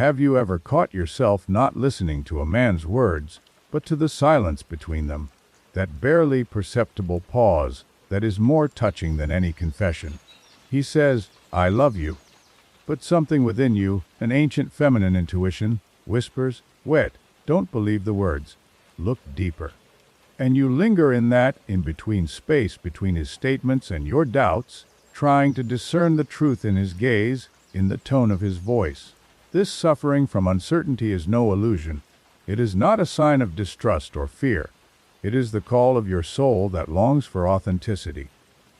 Have you ever caught yourself not listening to a man's words, but to the silence between them? That barely perceptible pause that is more touching than any confession. He says, "I love you." But something within you, an ancient feminine intuition, whispers, "Wait, don't believe the words. Look deeper." And you linger in that in-between space between his statements and your doubts, trying to discern the truth in his gaze, in the tone of his voice. This suffering from uncertainty is no illusion. It is not a sign of distrust or fear. It is the call of your soul that longs for authenticity.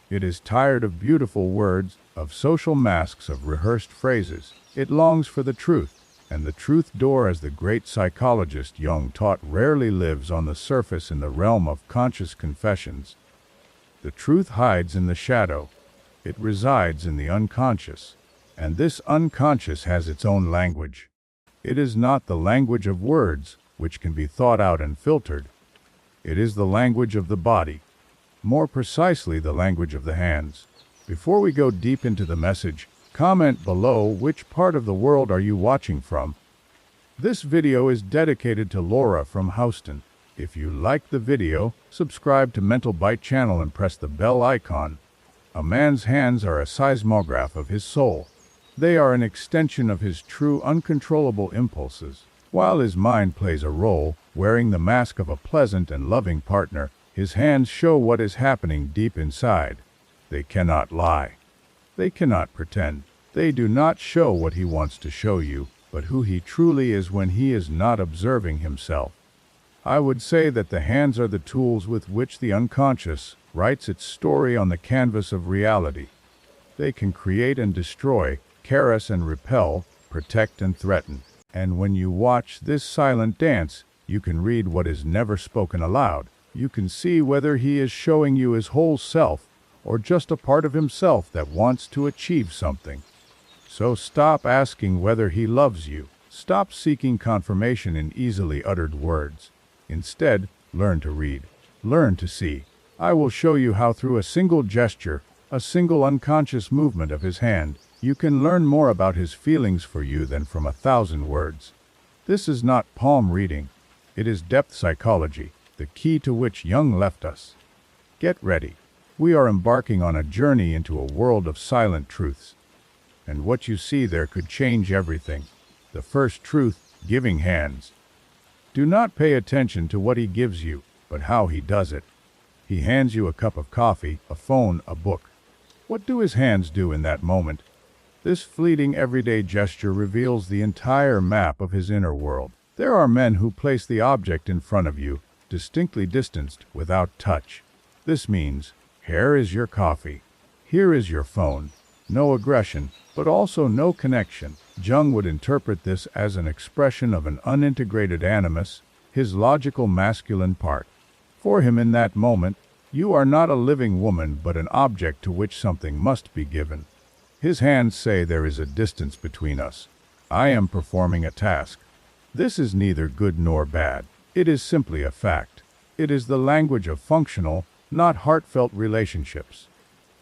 It is tired of beautiful words, of social masks, of rehearsed phrases. It longs for the truth, and the truth door, as the great psychologist Jung taught, rarely lives on the surface in the realm of conscious confessions. The truth hides in the shadow. It resides in the unconscious, and this unconscious has its own language. It is not the language of words, which can be thought out and filtered. It is the language of the body, more precisely the language of the hands. Before we go deep into the message, comment below which part of the world are you watching from. This video is dedicated to Laura from Houston. If you like the video, subscribe to MentalBite channel and press the bell icon. A man's hands are a seismograph of his soul. They are an extension of his true, uncontrollable impulses. While his mind plays a role, wearing the mask of a pleasant and loving partner, his hands show what is happening deep inside. They cannot lie. They cannot pretend. They do not show what he wants to show you, but who he truly is when he is not observing himself. I would say that the hands are the tools with which the unconscious writes its story on the canvas of reality. They can create and destroy, caress and repel, protect and threaten. And when you watch this silent dance, you can read what is never spoken aloud. You can see whether he is showing you his whole self, or just a part of himself that wants to achieve something. So stop asking whether he loves you. Stop seeking confirmation in easily uttered words. Instead, learn to read. Learn to see. I will show you how through a single gesture, a single unconscious movement of his hand, you can learn more about his feelings for you than from 1,000 words. This is not palm reading. It is depth psychology, the key to which Jung left us. Get ready. We are embarking on a journey into a world of silent truths. And what you see there could change everything. The first truth, giving hands. Do not pay attention to what he gives you, but how he does it. He hands you a cup of coffee, a phone, a book. What do his hands do in that moment? This fleeting everyday gesture reveals the entire map of his inner world. There are men who place the object in front of you, distinctly distanced, without touch. This means, here is your coffee. Here is your phone. No aggression, but also no connection. Jung would interpret this as an expression of an unintegrated animus, his logical masculine part. For him in that moment, you are not a living woman but an object to which something must be given. His hands say there is a distance between us. I am performing a task. This is neither good nor bad. It is simply a fact. It is the language of functional, not heartfelt relationships.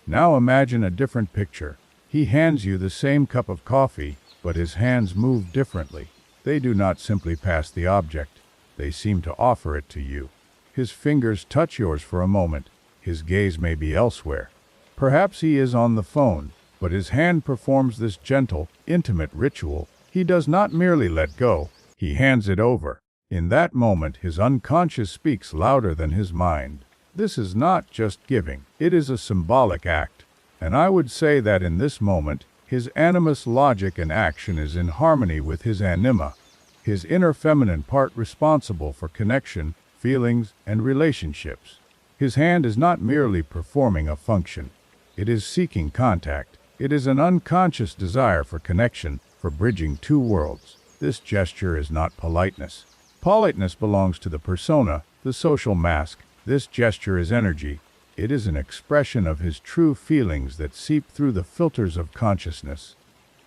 Now imagine a different picture. He hands you the same cup of coffee, but his hands move differently. They do not simply pass the object. They seem to offer it to you. His fingers touch yours for a moment. His gaze may be elsewhere. Perhaps he is on the phone, but his hand performs this gentle, intimate ritual. He does not merely let go. He hands it over. In that moment, his unconscious speaks louder than his mind. This is not just giving. It is a symbolic act. And I would say that in this moment, his animus logic and action is in harmony with his anima, his inner feminine part responsible for connection, feelings, and relationships. His hand is not merely performing a function. It is seeking contact. It is an unconscious desire for connection, for bridging two worlds. This gesture is not politeness. Politeness belongs to the persona, the social mask. This gesture is energy. It is an expression of his true feelings that seep through the filters of consciousness.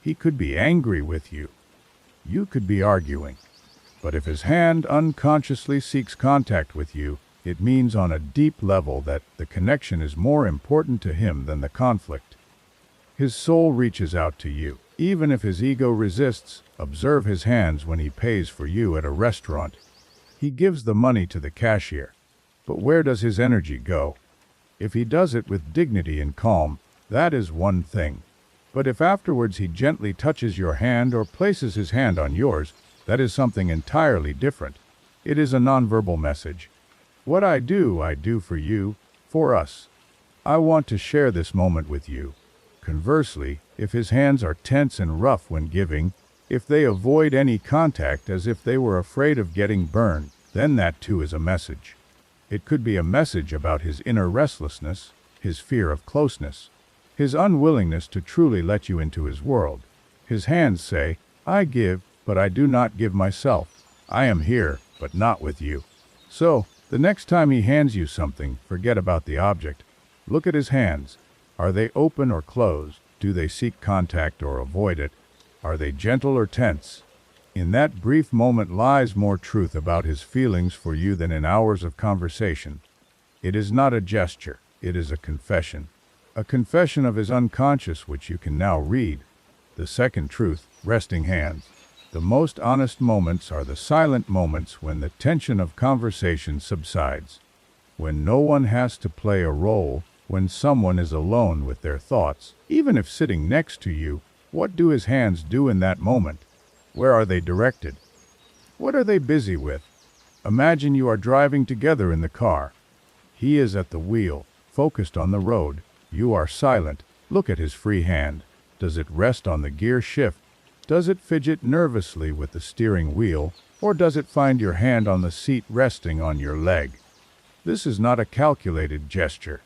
He could be angry with you. You could be arguing. But if his hand unconsciously seeks contact with you, it means on a deep level that the connection is more important to him than the conflict. His soul reaches out to you. Even if his ego resists, observe his hands when he pays for you at a restaurant. He gives the money to the cashier. But where does his energy go? If he does it with dignity and calm, that is one thing. But if afterwards he gently touches your hand or places his hand on yours, that is something entirely different. It is a nonverbal message. What I do for you, for us. I want to share this moment with you. Conversely, if his hands are tense and rough when giving, if they avoid any contact as if they were afraid of getting burned, then that too is a message. It could be a message about his inner restlessness, his fear of closeness, his unwillingness to truly let you into his world. His hands say, I give, but I do not give myself. I am here, but not with you. So, the next time he hands you something, forget about the object. Look at his hands. Are they open or closed? Do they seek contact or avoid it? Are they gentle or tense? In that brief moment lies more truth about his feelings for you than in hours of conversation. It is not a gesture, it is a confession. A confession of his unconscious which you can now read. The second truth, resting hands. The most honest moments are the silent moments when the tension of conversation subsides. When no one has to play a role, when someone is alone with their thoughts, even if sitting next to you, what do his hands do in that moment? Where are they directed? What are they busy with? Imagine you are driving together in the car. He is at the wheel, focused on the road. You are silent. Look at his free hand. Does it rest on the gear shift? Does it fidget nervously with the steering wheel, or does it find your hand on the seat resting on your leg? This is not a calculated gesture.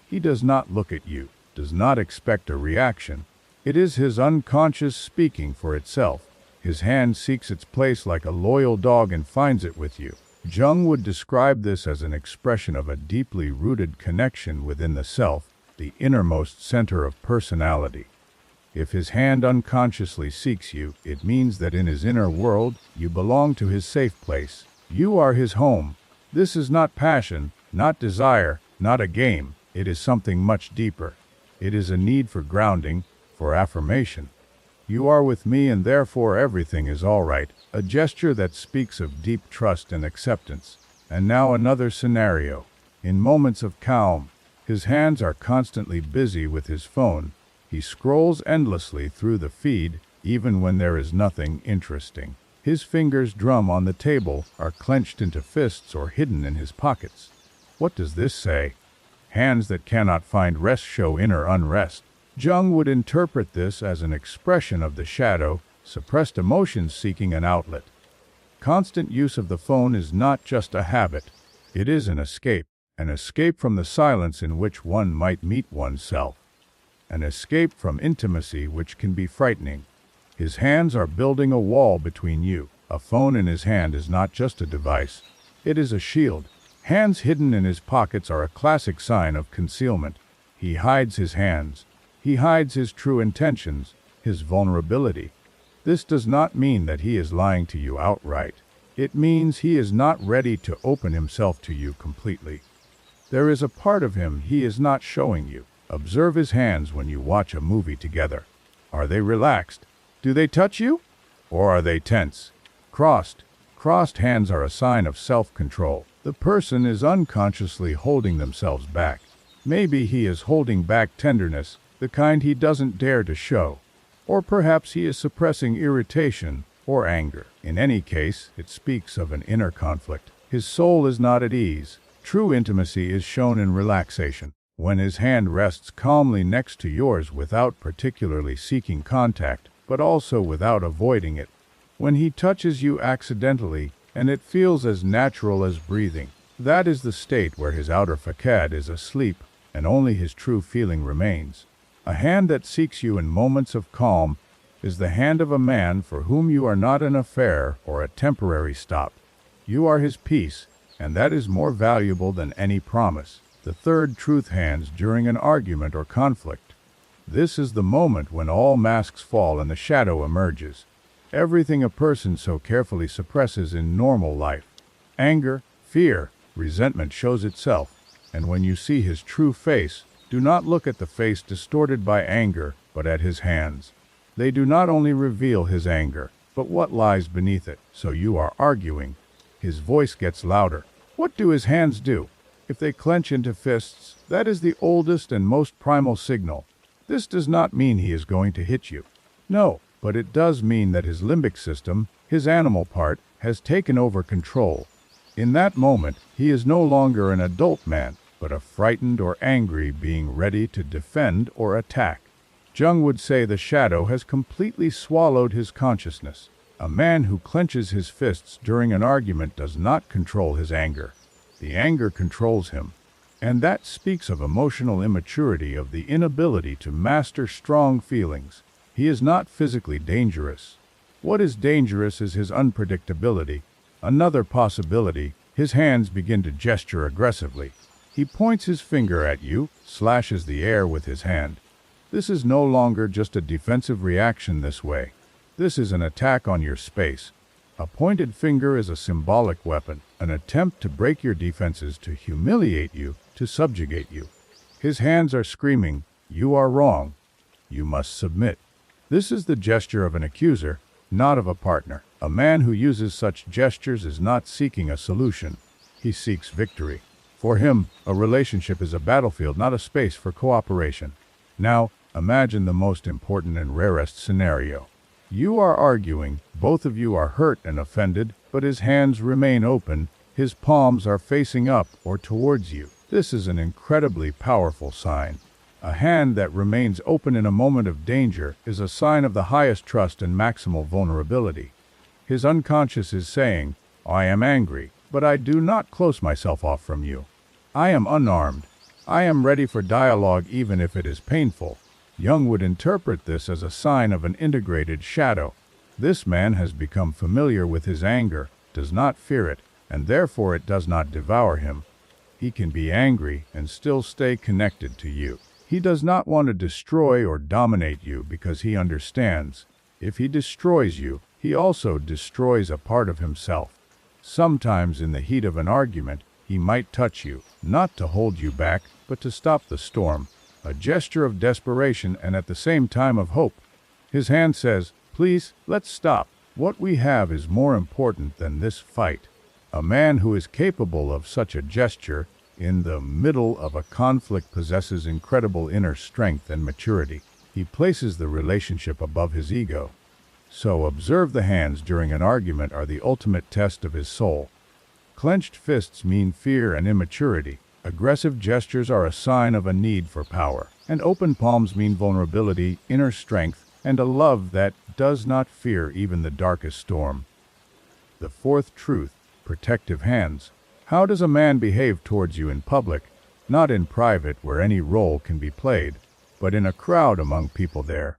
He does not look at you, does not expect a reaction. It is his unconscious speaking for itself. His hand seeks its place like a loyal dog and finds it with you. Jung would describe this as an expression of a deeply rooted connection within the self, the innermost center of personality. If his hand unconsciously seeks you, it means that in his inner world, you belong to his safe place. You are his home. This is not passion, not desire, not a game. It is something much deeper. It is a need for grounding, for affirmation. You are with me and therefore everything is all right, a gesture that speaks of deep trust and acceptance. And now another scenario. In moments of calm, his hands are constantly busy with his phone. He scrolls endlessly through the feed, even when there is nothing interesting. His fingers drum on the table, are clenched into fists or hidden in his pockets. What does this say? Hands that cannot find rest show inner unrest. Jung would interpret this as an expression of the shadow, suppressed emotions seeking an outlet. Constant use of the phone is not just a habit. It is an escape from the silence in which one might meet oneself. An escape from intimacy which can be frightening. His hands are building a wall between you. A phone in his hand is not just a device. It is a shield. Hands hidden in his pockets are a classic sign of concealment. He hides his hands. He hides his true intentions, his vulnerability. This does not mean that he is lying to you outright. It means he is not ready to open himself to you completely. There is a part of him he is not showing you. Observe his hands when you watch a movie together. Are they relaxed? Do they touch you? Or are they tense? Crossed. Crossed hands are a sign of self-control. The person is unconsciously holding themselves back. Maybe he is holding back tenderness, the kind he doesn't dare to show. Or perhaps he is suppressing irritation or anger. In any case, it speaks of an inner conflict. His soul is not at ease. True intimacy is shown in relaxation. When his hand rests calmly next to yours without particularly seeking contact, but also without avoiding it. When he touches you accidentally, and it feels as natural as breathing. That is the state where his outer facade is asleep, and only his true feeling remains. A hand that seeks you in moments of calm is the hand of a man for whom you are not an affair or a temporary stop. You are his peace, and that is more valuable than any promise. The third truth hands during an argument or conflict. This is the moment when all masks fall and the shadow emerges. Everything a person so carefully suppresses in normal life. Anger, fear, resentment shows itself, and when you see his true face, do not look at the face distorted by anger, but at his hands. They do not only reveal his anger, but what lies beneath it. So you are arguing. His voice gets louder. What do his hands do? If they clench into fists, that is the oldest and most primal signal. This does not mean he is going to hit you. No, but it does mean that his limbic system, his animal part, has taken over control. In that moment, he is no longer an adult man, but a frightened or angry being ready to defend or attack. Jung would say the shadow has completely swallowed his consciousness. A man who clenches his fists during an argument does not control his anger. The anger controls him. And that speaks of emotional immaturity, of the inability to master strong feelings. He is not physically dangerous. What is dangerous is his unpredictability. Another possibility, his hands begin to gesture aggressively. He points his finger at you, slashes the air with his hand. This is no longer just a defensive reaction this way. This is an attack on your space. A pointed finger is a symbolic weapon, an attempt to break your defenses, to humiliate you, to subjugate you. His hands are screaming, "You are wrong. You must submit." This is the gesture of an accuser, not of a partner. A man who uses such gestures is not seeking a solution. He seeks victory. For him, a relationship is a battlefield, not a space for cooperation. Now, imagine the most important and rarest scenario. You are arguing, both of you are hurt and offended, but his hands remain open, his palms are facing up or towards you. This is an incredibly powerful sign. A hand that remains open in a moment of danger is a sign of the highest trust and maximal vulnerability. His unconscious is saying, "I am angry, but I do not close myself off from you. I am unarmed. I am ready for dialogue even if it is painful." Jung would interpret this as a sign of an integrated shadow. This man has become familiar with his anger, does not fear it, and therefore it does not devour him. He can be angry and still stay connected to you. He does not want to destroy or dominate you because he understands. If he destroys you, he also destroys a part of himself. Sometimes in the heat of an argument, he might touch you, not to hold you back, but to stop the storm. A gesture of desperation and at the same time of hope. His hand says, "Please, let's stop. What we have is more important than this fight." A man who is capable of such a gesture in the middle of a conflict possesses incredible inner strength and maturity. He places the relationship above his ego. So observe the hands during an argument are the ultimate test of his soul. Clenched fists mean fear and immaturity. Aggressive gestures are a sign of a need for power, and open palms mean vulnerability, inner strength, and a love that does not fear even the darkest storm. The fourth truth, protective hands. How does a man behave towards you in public? Not in private where any role can be played, but in a crowd among people there.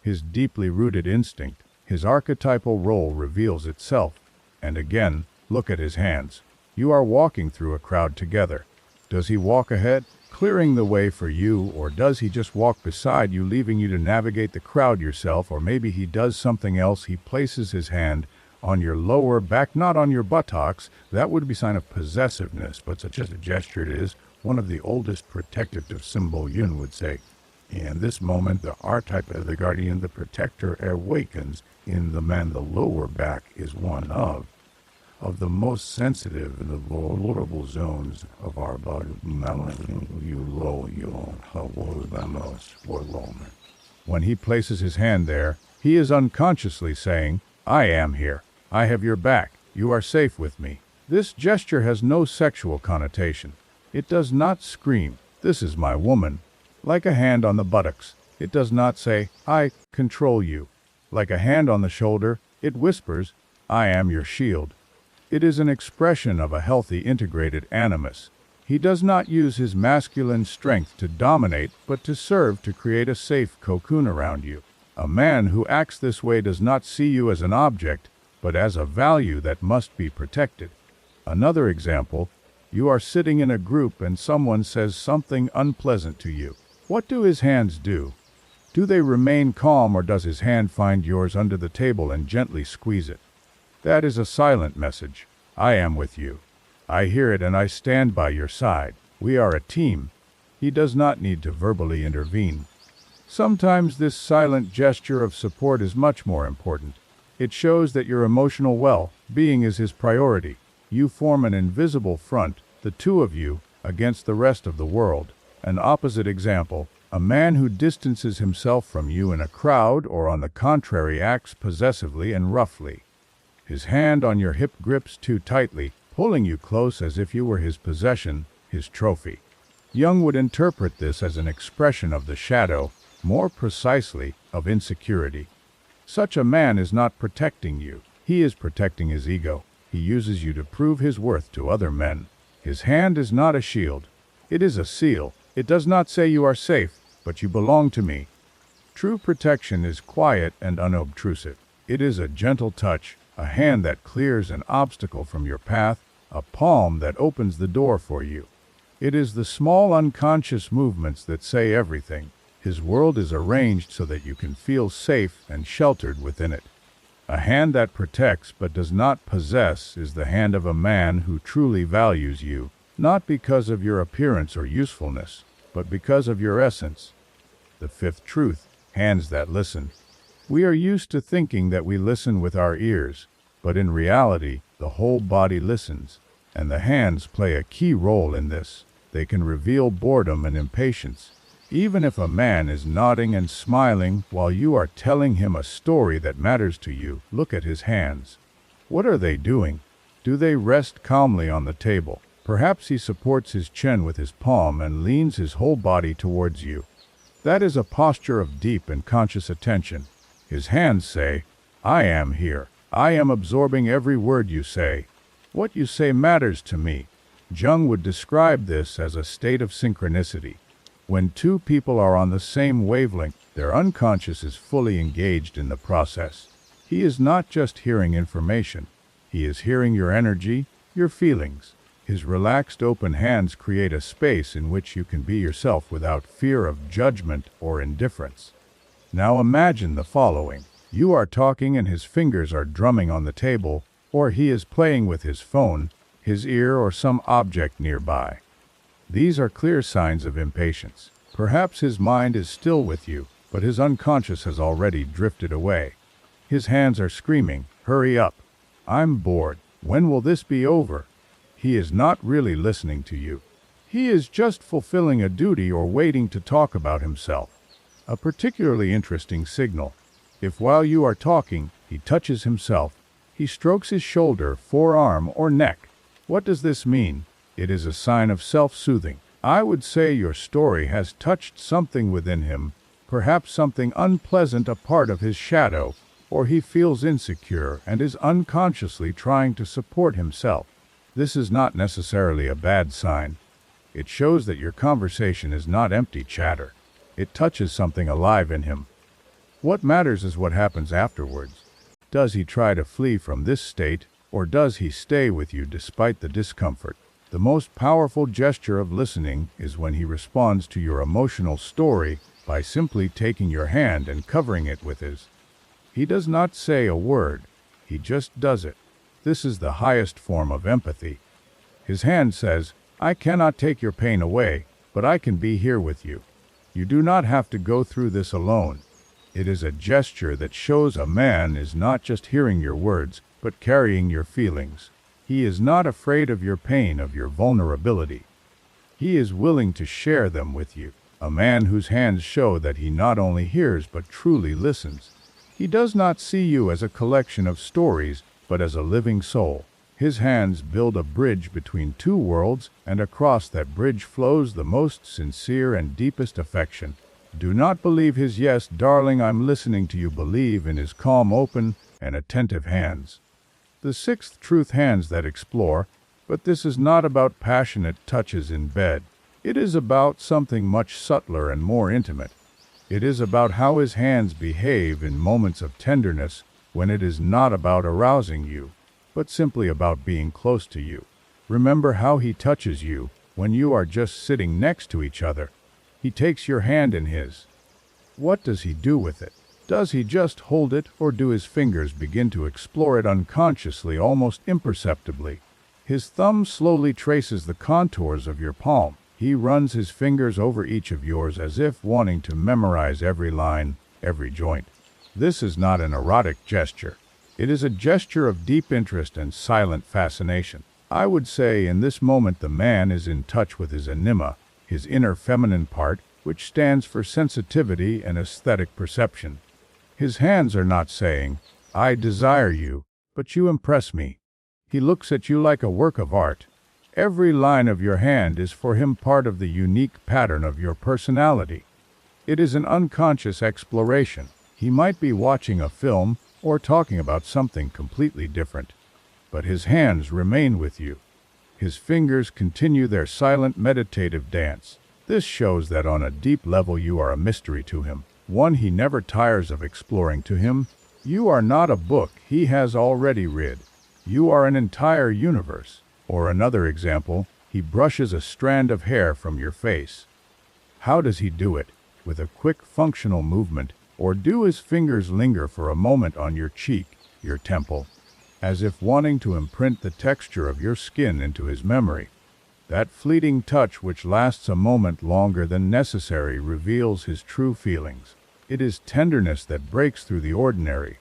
His deeply rooted instinct, his archetypal role reveals itself. And again, look at his hands. You are walking through a crowd together. Does he walk ahead, clearing the way for you, or does he just walk beside you, leaving you to navigate the crowd yourself? Or maybe he does something else. He places his hand on your lower back, not on your buttocks. That would be a sign of possessiveness, but such as a gesture it is, one of the oldest protective symbols, Jung would say. In this moment, the archetype of the guardian, the protector, awakens. In the man, the lower back is one of the most sensitive and the vulnerable zones of our body. When he places his hand there, he is unconsciously saying, "I am here. I have your back. You are safe with me." This gesture has no sexual connotation. It does not scream, "This is my woman." Like a hand on the buttocks, it does not say, "I control you." Like a hand on the shoulder, it whispers, "I am your shield." It is an expression of a healthy integrated animus. He does not use his masculine strength to dominate, but to serve to create a safe cocoon around you. A man who acts this way does not see you as an object, but as a value that must be protected. Another example, you are sitting in a group and someone says something unpleasant to you. What do his hands do? Do they remain calm, or does his hand find yours under the table and gently squeeze it? That is a silent message. I am with you. I hear it and I stand by your side. We are a team. He does not need to verbally intervene. Sometimes this silent gesture of support is much more important. It shows that your emotional well-being is his priority. You form an invisible front, the two of you, against the rest of the world. An opposite example, a man who distances himself from you in a crowd or on the contrary acts possessively and roughly. His hand on your hip grips too tightly, pulling you close as if you were his possession, his trophy. Jung would interpret this as an expression of the shadow, more precisely, of insecurity. Such a man is not protecting you. He is protecting his ego. He uses you to prove his worth to other men. His hand is not a shield. It is a seal. It does not say you are safe, but you belong to me. True protection is quiet and unobtrusive. It is a gentle touch, a hand that clears an obstacle from your path, a palm that opens the door for you. It is the small unconscious movements that say everything. His world is arranged so that you can feel safe and sheltered within it. A hand that protects but does not possess is the hand of a man who truly values you, not because of your appearance or usefulness, but because of your essence. The fifth truth, hands that listen. We are used to thinking that we listen with our ears, but in reality, the whole body listens, and the hands play a key role in this. They can reveal boredom and impatience. Even if a man is nodding and smiling while you are telling him a story that matters to you, look at his hands. What are they doing? Do they rest calmly on the table? Perhaps he supports his chin with his palm and leans his whole body towards you. That is a posture of deep and conscious attention. His hands say, "I am here. I am absorbing every word you say. What you say matters to me." Jung would describe this as a state of synchronicity. When two people are on the same wavelength, their unconscious is fully engaged in the process. He is not just hearing information. He is hearing your energy, your feelings. His relaxed open hands create a space in which you can be yourself without fear of judgment or indifference. Now imagine the following. You are talking and his fingers are drumming on the table, or he is playing with his phone, his ear, or some object nearby. These are clear signs of impatience. Perhaps his mind is still with you, but his unconscious has already drifted away. His hands are screaming, "Hurry up! I'm bored. When will this be over?" He is not really listening to you. He is just fulfilling a duty or waiting to talk about himself. A particularly interesting signal. If while you are talking, he touches himself, he strokes his shoulder, forearm, or neck. What does this mean? It is a sign of self-soothing. I would say your story has touched something within him, perhaps something unpleasant, a part of his shadow, or he feels insecure and is unconsciously trying to support himself. This is not necessarily a bad sign. It shows that your conversation is not empty chatter. It touches something alive in him. What matters is what happens afterwards. Does he try to flee from this state, or does he stay with you despite the discomfort? The most powerful gesture of listening is when he responds to your emotional story by simply taking your hand and covering it with his. He does not say a word, he just does it. This is the highest form of empathy. His hand says, "I cannot take your pain away, but I can be here with you. You do not have to go through this alone." It is a gesture that shows a man is not just hearing your words, but carrying your feelings. He is not afraid of your pain, of your vulnerability. He is willing to share them with you. A man whose hands show that he not only hears but truly listens. He does not see you as a collection of stories, but as a living soul. His hands build a bridge between two worlds, and across that bridge flows the most sincere and deepest affection. Do not believe his "Yes, darling, I'm listening to you." Believe in his calm, open, and attentive hands. The sixth truth, hands that explore, but this is not about passionate touches in bed. It is about something much subtler and more intimate. It is about how his hands behave in moments of tenderness, when it is not about arousing you, but simply about being close to you. Remember how he touches you when you are just sitting next to each other. He takes your hand in his. What does he do with it? Does he just hold it, or do his fingers begin to explore it unconsciously, almost imperceptibly? His thumb slowly traces the contours of your palm. He runs his fingers over each of yours as if wanting to memorize every line, every joint. This is not an erotic gesture. It is a gesture of deep interest and silent fascination. I would say in this moment the man is in touch with his anima, his inner feminine part, which stands for sensitivity and aesthetic perception. His hands are not saying, "I desire you, but you impress me." He looks at you like a work of art. Every line of your hand is for him part of the unique pattern of your personality. It is an unconscious exploration. He might be watching a film or talking about something completely different, but his hands remain with you. His fingers continue their silent meditative dance. This shows that on a deep level you are a mystery to him, one he never tires of exploring. To him, you are not a book he has already read. You are an entire universe. Or another example, he brushes a strand of hair from your face. How does he do it? With a quick functional movement, or do his fingers linger for a moment on your cheek, your temple, as if wanting to imprint the texture of your skin into his memory? That fleeting touch which lasts a moment longer than necessary reveals his true feelings. It is tenderness that breaks through the ordinary.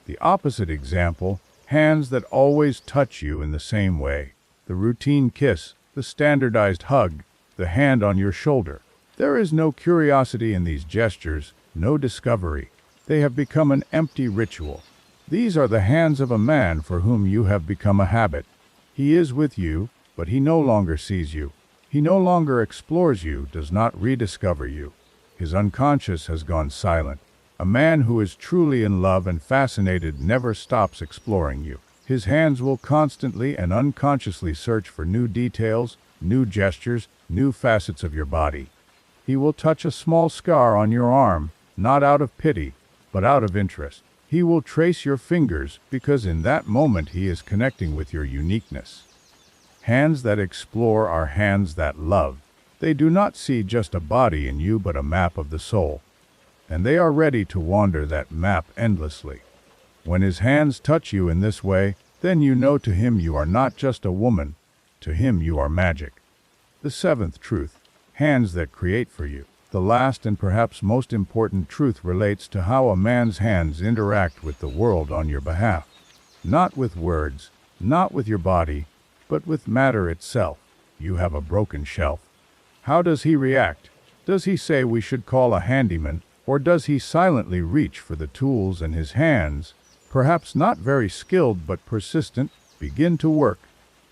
The opposite example, hands that always touch you in the same way. The routine kiss, the standardized hug, the hand on your shoulder. There is no curiosity in these gestures, no discovery. They have become an empty ritual. These are the hands of a man for whom you have become a habit. He is with you, but he no longer sees you. He no longer explores you, does not rediscover you. His unconscious has gone silent. A man who is truly in love and fascinated never stops exploring you. His hands will constantly and unconsciously search for new details, new gestures, new facets of your body. He will touch a small scar on your arm, not out of pity, but out of interest. He will trace your fingers because in that moment he is connecting with your uniqueness. Hands that explore are hands that love. They do not see just a body in you but a map of the soul. And they are ready to wander that map endlessly. When his hands touch you in this way, then you know to him you are not just a woman, to him you are magic. The seventh truth, hands that create for you. The last and perhaps most important truth relates to how a man's hands interact with the world on your behalf. Not with words, not with your body, but with matter itself. You have a broken shelf. How does he react? Does he say we should call a handyman, or does he silently reach for the tools and his hands, perhaps not very skilled but persistent, begin to work?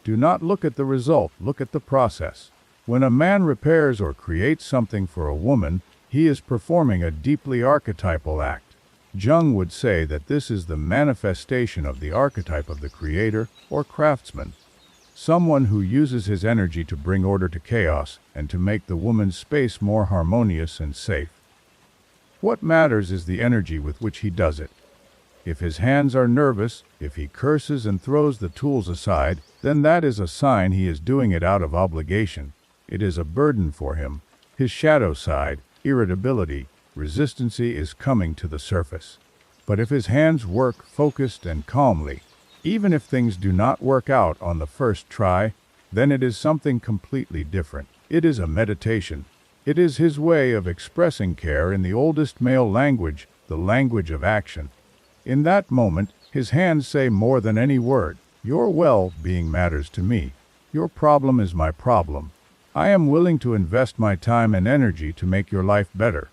Do not look at the result, look at the process. When a man repairs or creates something for a woman, he is performing a deeply archetypal act. Jung would say that this is the manifestation of the archetype of the creator or craftsman. Someone who uses his energy to bring order to chaos and to make the woman's space more harmonious and safe. What matters is the energy with which he does it. If his hands are nervous, if he curses and throws the tools aside, then that is a sign he is doing it out of obligation. It is a burden for him. His shadow side, irritability, resistancy is coming to the surface. But if his hands work focused and calmly, even if things do not work out on the first try, then it is something completely different. It is a meditation. It is his way of expressing care in the oldest male language, the language of action. In that moment, his hands say more than any word. Your well-being matters to me. Your problem is my problem. I am willing to invest my time and energy to make your life better.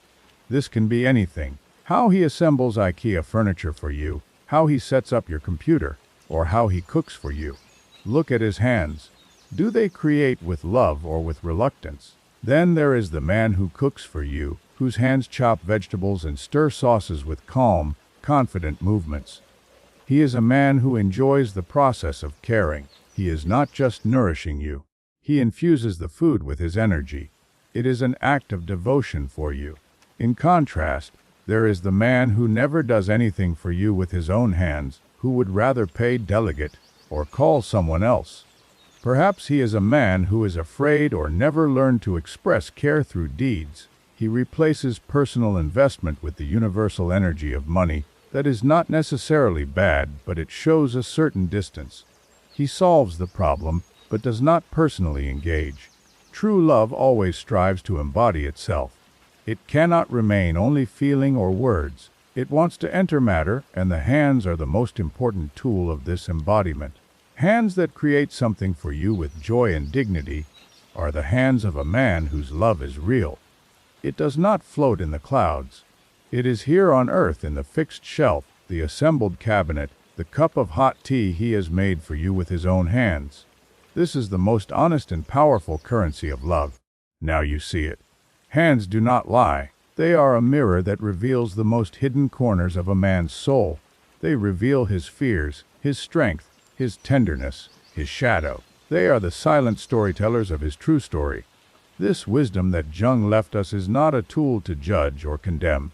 This can be anything. How he assembles IKEA furniture for you, how he sets up your computer, or how he cooks for you. Look at his hands. Do they create with love or with reluctance? Then there is the man who cooks for you, whose hands chop vegetables and stir sauces with calm, confident movements. He is a man who enjoys the process of caring. He is not just nourishing you. He infuses the food with his energy. It is an act of devotion for you. In contrast, there is the man who never does anything for you with his own hands, who would rather pay delegate or call someone else. Perhaps he is a man who is afraid or never learned to express care through deeds. He replaces personal investment with the universal energy of money. That is not necessarily bad, but it shows a certain distance. He solves the problem, but does not personally engage. True love always strives to embody itself. It cannot remain only feeling or words. It wants to enter matter, and the hands are the most important tool of this embodiment. Hands that create something for you with joy and dignity are the hands of a man whose love is real. It does not float in the clouds. It is here on earth in the fixed shelf, the assembled cabinet, the cup of hot tea he has made for you with his own hands. This is the most honest and powerful currency of love. Now you see it. Hands do not lie. They are a mirror that reveals the most hidden corners of a man's soul. They reveal his fears, his strength, his tenderness, his shadow. They are the silent storytellers of his true story. This wisdom that Jung left us is not a tool to judge or condemn.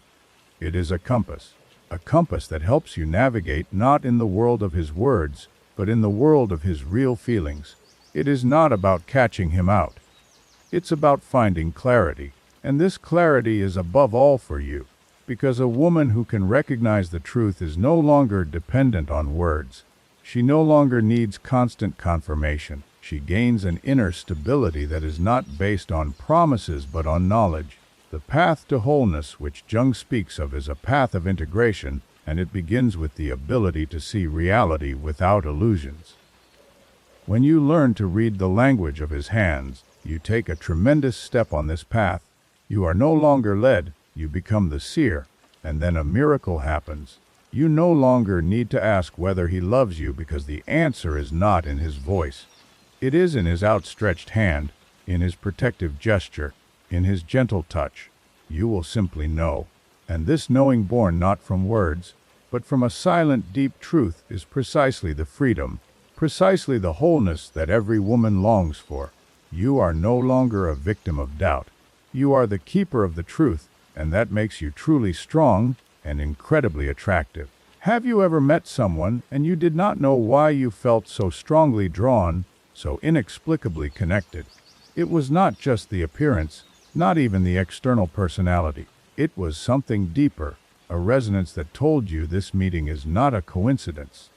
It is a compass that helps you navigate not in the world of his words, but in the world of his real feelings. It is not about catching him out. It's about finding clarity, and this clarity is above all for you, because a woman who can recognize the truth is no longer dependent on words. She no longer needs constant confirmation. She gains an inner stability that is not based on promises but on knowledge. The path to wholeness which Jung speaks of is a path of integration, and it begins with the ability to see reality without illusions. When you learn to read the language of his hands, you take a tremendous step on this path. You are no longer led, you become the seer, and then a miracle happens. You no longer need to ask whether he loves you because the answer is not in his voice. It is in his outstretched hand, in his protective gesture, in his gentle touch. You will simply know. And this knowing born not from words, but from a silent, deep truth is precisely the freedom, precisely the wholeness that every woman longs for. You are no longer a victim of doubt. You are the keeper of the truth, and that makes you truly strong and incredibly attractive. Have you ever met someone and you did not know why you felt so strongly drawn, so inexplicably connected? It was not just the appearance, not even the external personality. It was something deeper, a resonance that told you this meeting is not a coincidence.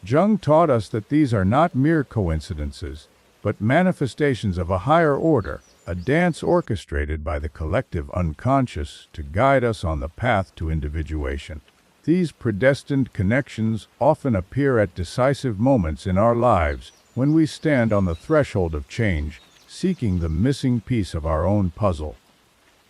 Jung taught us that these are not mere coincidences, but manifestations of a higher order, a dance orchestrated by the collective unconscious to guide us on the path to individuation. These predestined connections often appear at decisive moments in our lives when we stand on the threshold of change, seeking the missing piece of our own puzzle.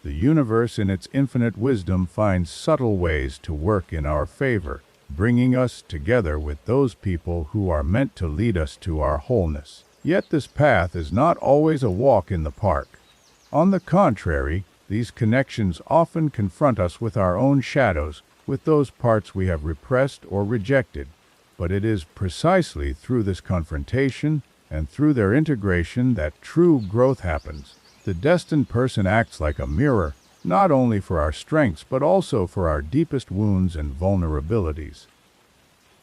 The universe in its infinite wisdom finds subtle ways to work in our favor, bringing us together with those people who are meant to lead us to our wholeness. Yet this path is not always a walk in the park. On the contrary, these connections often confront us with our own shadows, with those parts we have repressed or rejected. But it is precisely through this confrontation and through their integration that true growth happens. The destined person acts like a mirror, not only for our strengths but also for our deepest wounds and vulnerabilities,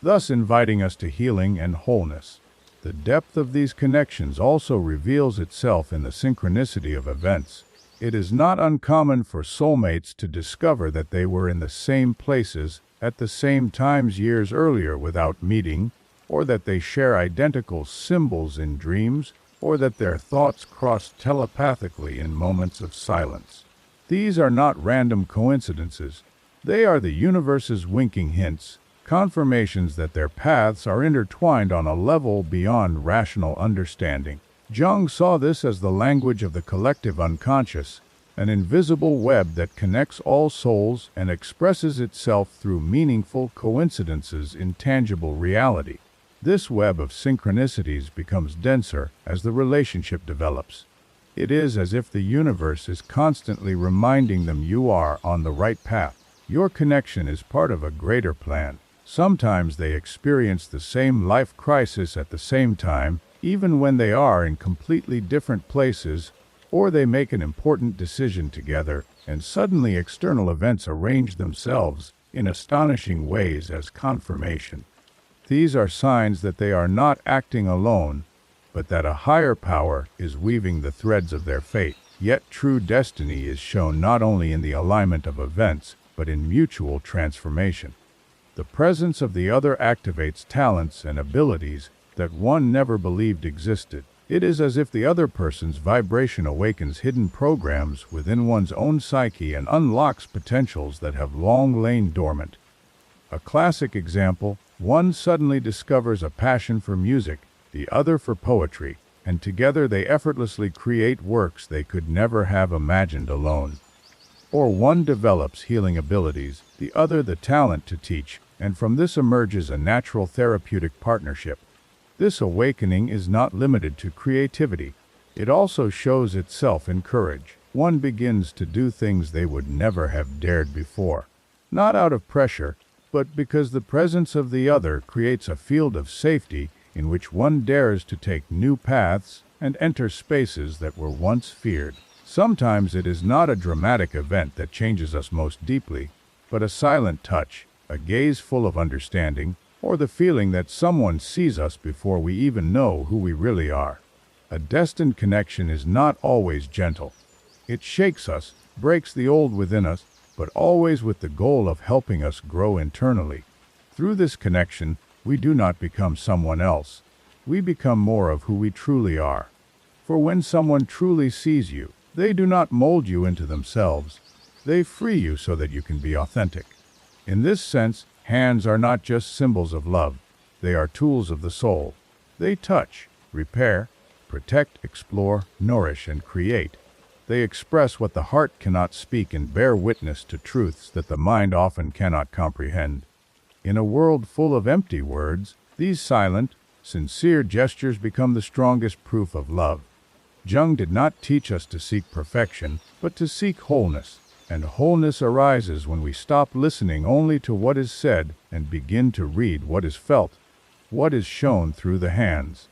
thus inviting us to healing and wholeness. The depth of these connections also reveals itself in the synchronicity of events. It is not uncommon for soulmates to discover that they were in the same places at the same times years earlier without meeting, or that they share identical symbols in dreams, or that their thoughts cross telepathically in moments of silence. These are not random coincidences. They are the universe's winking hints, confirmations that their paths are intertwined on a level beyond rational understanding. Jung saw this as the language of the collective unconscious, an invisible web that connects all souls and expresses itself through meaningful coincidences in tangible reality. This web of synchronicities becomes denser as the relationship develops. It is as if the universe is constantly reminding them you are on the right path. Your connection is part of a greater plan. Sometimes they experience the same life crisis at the same time, even when they are in completely different places, or they make an important decision together, and suddenly external events arrange themselves in astonishing ways as confirmation. These are signs that they are not acting alone, but that a higher power is weaving the threads of their fate. Yet true destiny is shown not only in the alignment of events, but in mutual transformation. The presence of the other activates talents and abilities that one never believed existed. It is as if the other person's vibration awakens hidden programs within one's own psyche and unlocks potentials that have long lain dormant. A classic example: one suddenly discovers a passion for music, the other for poetry, and together they effortlessly create works they could never have imagined alone. Or one develops healing abilities, the other the talent to teach, and from this emerges a natural therapeutic partnership. This awakening is not limited to creativity. It also shows itself in courage. One begins to do things they would never have dared before. Not out of pressure, but because the presence of the other creates a field of safety in which one dares to take new paths and enter spaces that were once feared. Sometimes it is not a dramatic event that changes us most deeply, but a silent touch, a gaze full of understanding, or the feeling that someone sees us before we even know who we really are. A destined connection is not always gentle. It shakes us, breaks the old within us, but always with the goal of helping us grow internally. Through this connection, we do not become someone else. We become more of who we truly are. For when someone truly sees you, they do not mold you into themselves. They free you so that you can be authentic. In this sense, hands are not just symbols of love. They are tools of the soul. They touch, repair, protect, explore, nourish, and create. They express what the heart cannot speak and bear witness to truths that the mind often cannot comprehend. In a world full of empty words, these silent, sincere gestures become the strongest proof of love. Jung did not teach us to seek perfection, but to seek wholeness. And wholeness arises when we stop listening only to what is said and begin to read what is felt, what is shown through the hands.